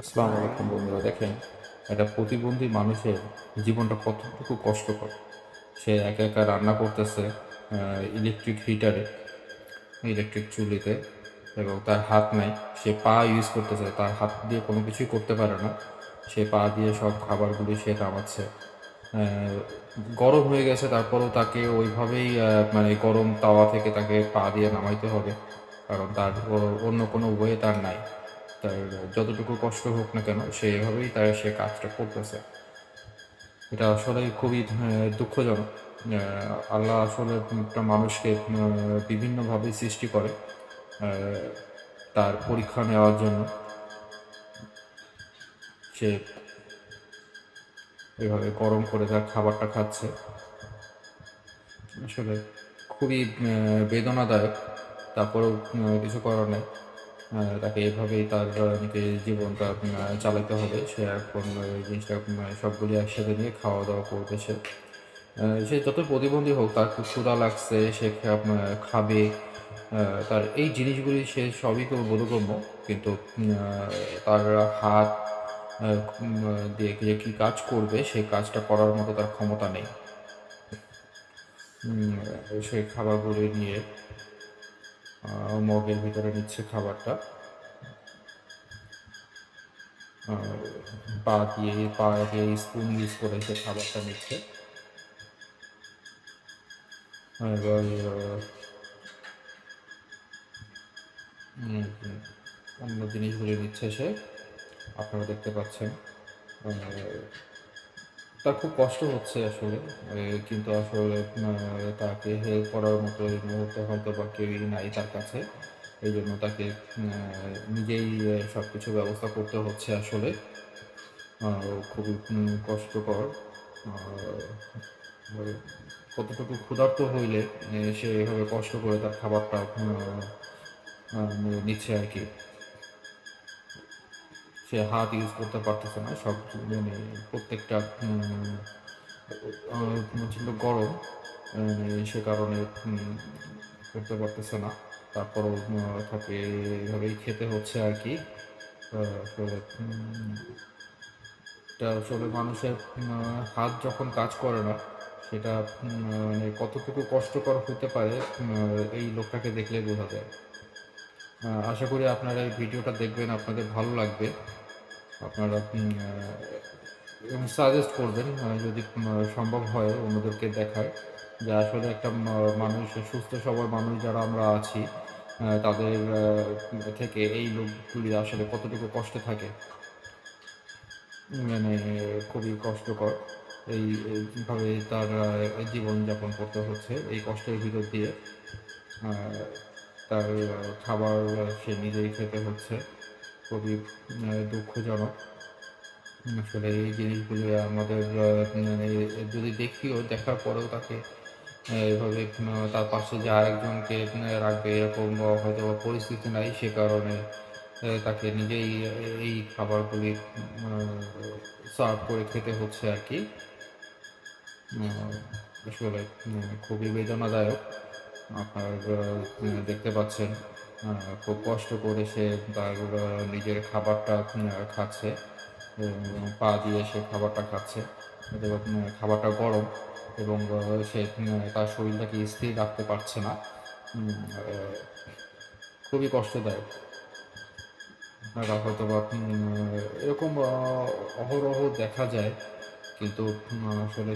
আসসালামু আলাইকুম বন্ধুরা, দেখেন একটা প্রতিবন্ধী মানুষের জীবনটা কতটুকু কষ্টকর। সে একা একা রান্না করতেছে ইলেকট্রিক হিটারে, ইলেকট্রিক চুল্লিতে, এবং তার হাত নাই। সে পা ইউজ করতেছে, তার হাত দিয়ে কোনো কিছুই করতে পারে না। সে পা দিয়ে সব খাবারগুলি সে নামাচ্ছে। গরম হয়ে গেছে, তারপরেও তাকে ওইভাবেই মানে গরম তাওয়া থেকে তাকে পা দিয়ে নামাইতে হবে, কারণ তার অন্য কোনো ওয়ে তার নাই। তার যতটুকু কষ্ট হোক না কেন, সে এভাবেই সে কাজটা করতেছে। এটা আসলে খুবই দুঃখজনক। আল্লাহ আসলে একটা মানুষকে বিভিন্নভাবে সৃষ্টি করে তার পরীক্ষা নেওয়ার জন্য। সে এভাবে গরম করে তার খাবারটা খাচ্ছে, আসলে খুবই বেদনাদায়ক। তারপরেও কিছু করার নেই। তাকে এভাবেই তার নিজের জীবনটা চালাতে হবে। সে এখন এই জিনিসটা সবগুলি একসাথে নিয়ে খাওয়া দাওয়া করবে। সে যত প্রতিবন্ধী হোক, তার খুব ক্ষুধা লাগছে, সে খাবে। তার এই জিনিসগুলি সে সবই তো বোধগম্য, কিন্তু তার হাত দিয়ে যে কী কাজ করবে, সেই কাজটা করার মতো তার ক্ষমতা নেই। সে খাবারগুলি নিয়ে মগের ভিতরে নিচ্ছে খাবারটা। পা দিয়ে স্পুন ইউজ করে সে খাবারটা নিচ্ছে। এবার অন্য জিনিসগুলি নিচ্ছে সে, আপনারা দেখতে পাচ্ছেন। তার খুব কষ্ট হচ্ছে আসলে, কিন্তু আসলে তাকে হেল্প করার মতো এই মুহূর্তে হয়তো বা কেউই নাই তার কাছে। এই জন্য তাকে নিজেই সব কিছু ব্যবস্থা করতে হচ্ছে আসলে। খুবই কষ্টকর। মানে কতটুকু ক্ষুধার্ত হইলে সে এভাবে কষ্ট করে তার খাবারটা নিচ্ছে আর কি। সে হাত ইউজ করতে পারতেছে না, সব মানে প্রত্যেকটা প্রচণ্ড গরম, সে কারণে করতে পারতেছে না। তারপরও তাকে এভাবেই খেতে হচ্ছে আর কি। আসলে এটা আসলে মানুষের হাত যখন কাজ করে না, সেটা মানে কতটুকু কষ্টকর হতে পারে এই লোকটাকে দেখলে বোঝা যায়। আশা করি আপনারা এই ভিডিওটা দেখবেন, আপনাদের ভালো লাগবে। আপনারা সাজেস্ট করবেন, যদি সম্ভব হয় অন্যদেরকে দেখার, যে আসলে একটা মানুষ, সুস্থ সবল মানুষ যারা আমরা আছি, তাদের থেকে এই লোকগুলি আসলে কতটুকু কষ্টে থাকে। মানে খুবই কষ্টকর। এইভাবে তার জীবনযাপন করতে হচ্ছে, এই কষ্টের ভিতর দিয়ে তার খাবার সে নিজেই খেতে হচ্ছে। খুবই দুঃখজনক। আসলে এই জিনিসগুলি আমাদের মানে যদি দেখিও, দেখার পরেও তাকে এভাবে তার পাশে যে আরেকজনকে রাখবে, এরকম হয়তো বা পরিস্থিতি নাই, সে কারণে তাকে নিজেই এই খাবারগুলি সার্ভ করে খেতে হচ্ছে আর কি। আসলে খুবই বেদনাদায়ক। আপনার দেখতে পাচ্ছেন খুব কষ্ট করে সে তার নিজের খাবারটা খাচ্ছে, পা দিয়ে সে খাবারটা খাচ্ছে, এবং খাবারটা গরম, এবং সে তার শরীরটাকে স্থির রাখতে পারছে না। খুবই কষ্টদায়ক। আপনারা হয়তো বা এরকম অহরহ দেখা যায়, কিন্তু আসলে